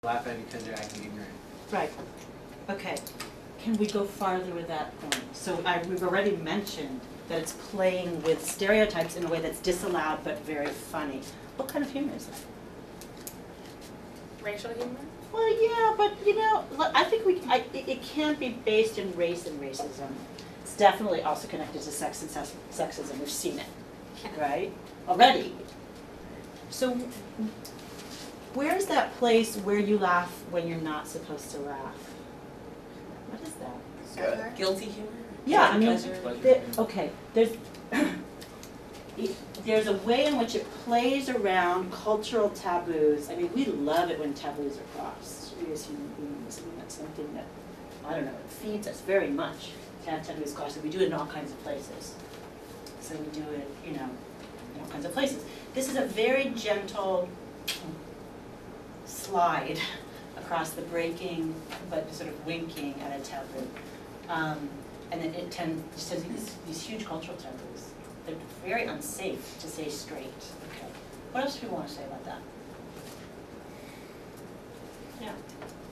laugh at because they're acting ignorant. Right. Okay. Can we go farther with that point? So we've already mentioned that it's playing with stereotypes in a way that's disallowed but very funny. What kind of humor is that? Racial humor? Well, yeah, but you know, I think it can't be based in race and racism. It's definitely also connected to sex and sexism. We've seen it, right? Already. So where's that place where you laugh when you're not supposed to laugh? What is that? Good. Guilty humor? Yeah, I mean, Pleasure. okay, there's a way in which it plays around cultural taboos. I mean, we love it when taboos are crossed. We as human beings, I mean, that's something that, I don't know, it feeds us very much to have taboos crossed. And we do it in all kinds of places. So we do it, you know, in all kinds of places. This is a very gentle slide across the breaking, but sort of winking at a taboo. And it tends to these huge cultural taboos. They're very unsafe to say straight. Okay. What else do people want to say about that? Yeah.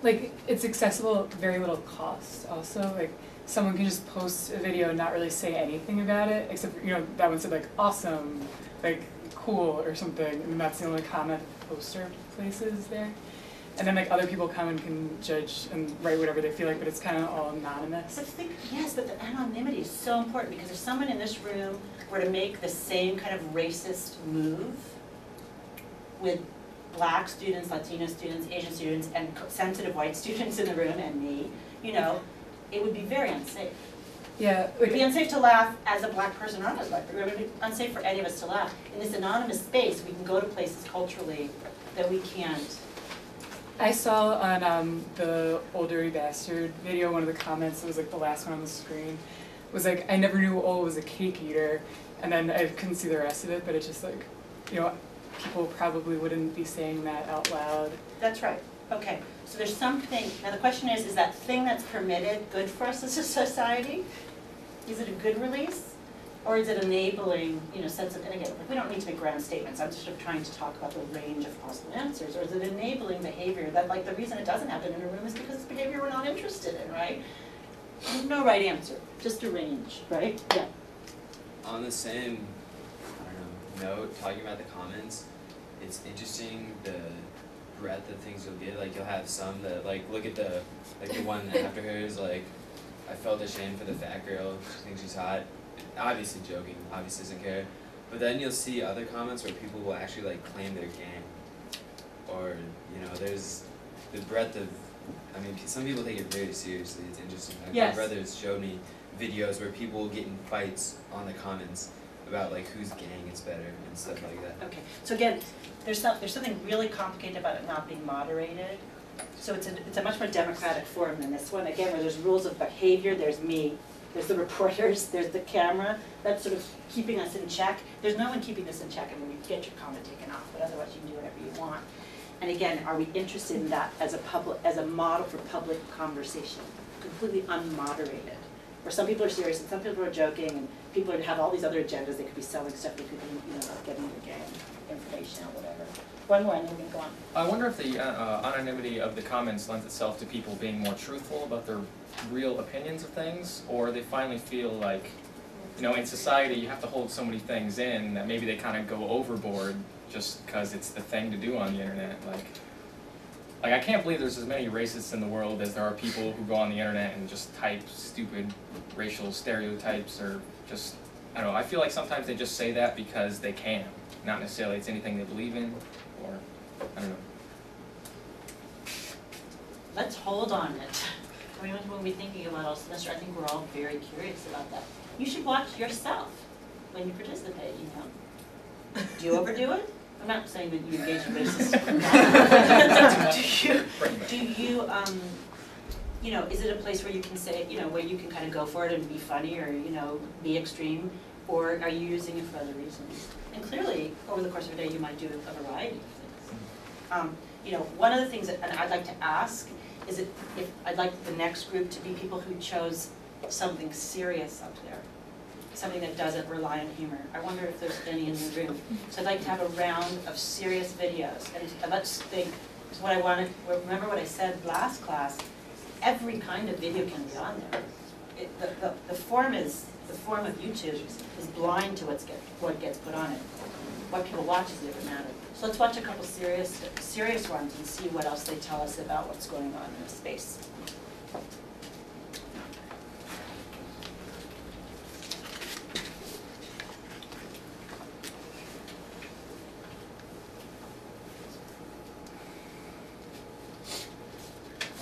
Like, it's accessible at very little cost also. Like, someone can just post a video and not really say anything about it, except, you know, that one said like, awesome, like, cool or something, and that's the only comment the poster places there. And then like other people come and can judge and write whatever they feel like, but it's kind of all anonymous. Yes, but the anonymity is so important, because if someone in this room were to make the same kind of racist move with black students, Latino students, Asian students, and sensitive white students in the room, and me, you know, it would be very unsafe. Yeah. It would be unsafe to laugh as a black person or as a black person. It would be unsafe for any of us to laugh. In this anonymous space, we can go to places culturally that we can't. I saw on the Old Dirty Bastard video, one of the comments, it was like the last one on the screen, was like, I never knew Ol was a cake eater, and then I couldn't see the rest of it, but it's just like, you know, people probably wouldn't be saying that out loud. That's right. Okay. So there's something, now the question is that thing that's permitted good for us as a society? Is it a good release? Or is it enabling, you know, sense of, and again, we don't need to make grand statements, I'm just sort of trying to talk about the range of possible answers. Or is it enabling behavior that, like, the reason it doesn't happen in a room is because it's behavior we're not interested in, right? There's no right answer, just a range, right? Yeah. On the same, I don't know, note, talking about the comments, it's interesting the breadth of things you'll get. Like, you'll have some that, like, look at the one after her is like, I felt ashamed for the fat girl, she thinks she's hot. Obviously joking, obviously doesn't care. But then you'll see other comments where people will actually like claim their gang. Or, you know, there's the breadth of, I mean, some people take it very seriously, it's interesting. Like, yes. My brother's showed me videos where people will get in fights on the comments about like whose gang is better and stuff like that. Okay, so again, there's something really complicated about it not being moderated. So it's a much more democratic forum than this one. Again, where there's rules of behavior, there's me. There's the reporters, there's the camera, that's sort of keeping us in check. There's no one keeping this in check. I mean, you get your comment taken off, but otherwise you can do whatever you want. And again, are we interested in that as a model for public conversation, completely unmoderated? Where some people are serious and some people are joking, and people have all these other agendas. They could be selling stuff, they could be, you know, getting the gang information or whatever. One more and then we can go on. I wonder if the anonymity of the comments lends itself to people being more truthful about their real opinions of things, or they finally feel like, you know, in society you have to hold so many things in that maybe they kind of go overboard just because it's the thing to do on the internet. Like I can't believe there's as many racists in the world as there are people who go on the internet and just type stupid racial stereotypes, or just, I don't know, I feel like sometimes they just say that because they can, not necessarily it's anything they believe in, or, I don't know. Let's hold on it. I mean, when we're thinking about all semester, I think we're all very curious about that. You should watch yourself when you participate, you know. Do you overdo it? I'm not saying that you engage in racist. do you, you know, is it a place where you can say, you know, where you can kind of go for it and be funny or, you know, be extreme, or are you using it for other reasons? And clearly, over the course of a day, you might do a variety of things. You know, one of the things that and I'd like to ask is if I'd like the next group to be people who chose something serious up there, something that doesn't rely on humor. I wonder if there's any in the room. So I'd like to have a round of serious videos, and let's think So what I wanted, remember what I said last class, every kind of video can be on there. The form of YouTube is blind to what gets put on it. What people watch is a different matter. So let's watch a couple serious ones and see what else they tell us about what's going on in the space.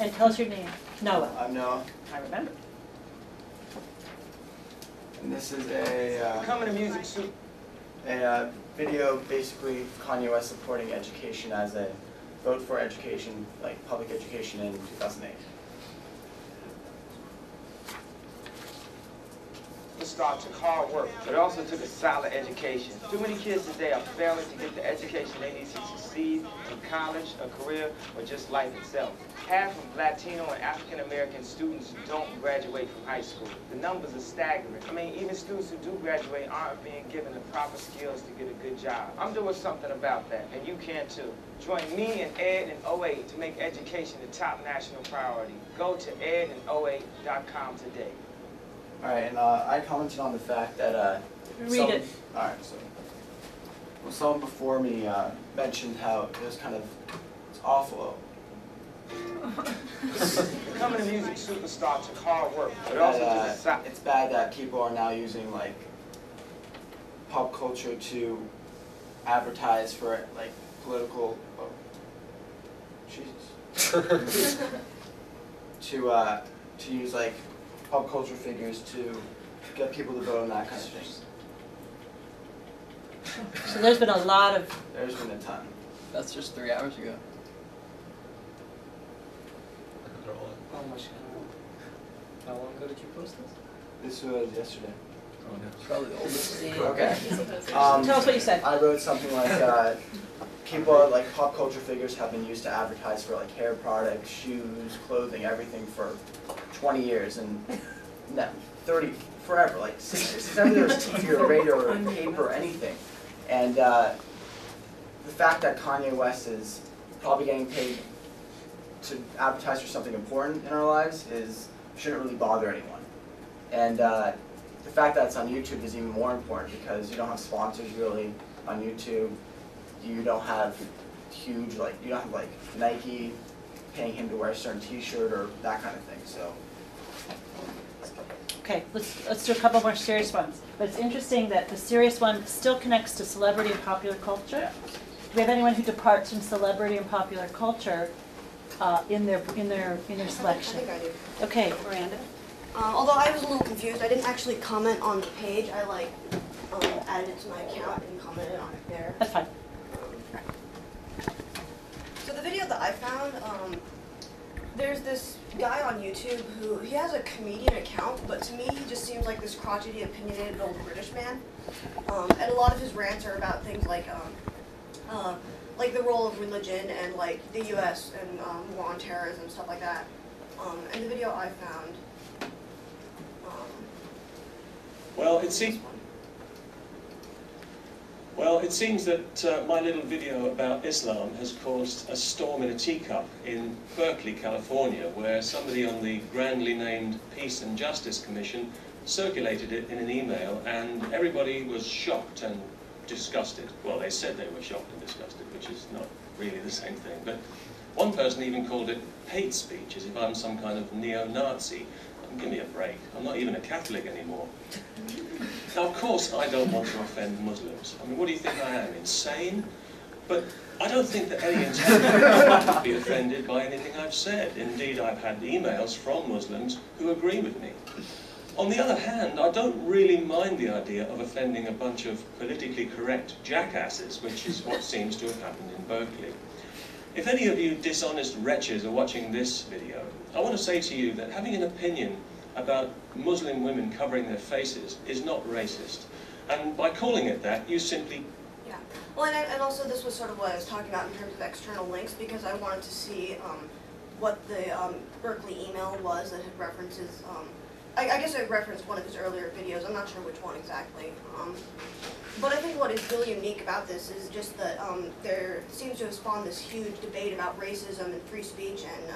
And tell us your name. Noah. I'm Noah, I remember. and this is a Coming to Music Soup. video basically Kanye West supporting education as a vote for education, like public education in 2008. It starts with hard work, but it also took a solid education. Too many kids today are failing to get the education they need to succeed in college, a career, or just life itself. Half of Latino and African American students don't graduate from high school. The numbers are staggering. I mean, even students who do graduate aren't being given the proper skills to get a good job. I'm doing something about that, and you can too. Join me and Ed in 08 to make education the top national priority. Go to edin08.com today. All right, and I commented on the fact that Read it. All right, so well, someone before me mentioned how it was kind of it's awful. Becoming a music superstar took hard work, but it also took a solid. It's bad that people are now using like pop culture to advertise for like political. Oh, Jesus. to use like pop culture figures to get people to vote and that kind of thing. So there's been a lot of, There's been a ton. That's just 3 hours ago. Oh my God. How long ago did you post this? This was yesterday. Oh no. It's probably the oldest. Okay. tell us what you said. I wrote something like people like pop culture figures have been used to advertise for like hair products, shoes, clothing, everything for 20 years and no, 30 forever. Like since ever there was TV or radio or paper or anything, and the fact that Kanye West is probably getting paid to advertise for something important in our lives shouldn't really bother anyone. And the fact that it's on YouTube is even more important because you don't have sponsors really on YouTube. You don't have huge you don't have like Nike paying him to wear a certain T-shirt or that kind of thing. So. Okay, let's do a couple more serious ones. But it's interesting that the serious one still connects to celebrity and popular culture. Yeah. Do we have anyone who departs from celebrity and popular culture in their selection? I think I do. Okay, Miranda. Although I was a little confused, I didn't actually comment on the page. I added it to my account and commented on it there. That's fine. So the video that I found, there's this guy on YouTube he has a comedian account, but to me he just seems like this crotchety, opinionated old British man. And a lot of his rants are about things like the role of religion and like the U.S. and war on terrorism and stuff like that. And the video I found. Well, it seems that my little video about Islam has caused a storm in a teacup in Berkeley, California, where somebody on the grandly named Peace and Justice Commission circulated it in an email, and everybody was shocked and disgusted. Well, they said they were shocked and disgusted, which is not really the same thing. But one person even called it hate speech, as if I'm some kind of neo-Nazi. Give me a break. I'm not even a Catholic anymore. Now, of course, I don't want to offend Muslims. I mean, what do you think I am, insane? But I don't think that any intelligent would be offended by anything I've said. Indeed, I've had emails from Muslims who agree with me. On the other hand, I don't really mind the idea of offending a bunch of politically correct jackasses, which is what seems to have happened in Berkeley. If any of you dishonest wretches are watching this video, I want to say to you that having an opinion about Muslim women covering their faces is not racist. And by calling it that, you simply... Yeah. Well, and also this was sort of what I was talking about in terms of external links, because I wanted to see what the Berkeley email was that had references. I guess I referenced one of his earlier videos, I'm not sure which one exactly. But I think what is really unique about this is just that there seems to have spawned this huge debate about racism and free speech, and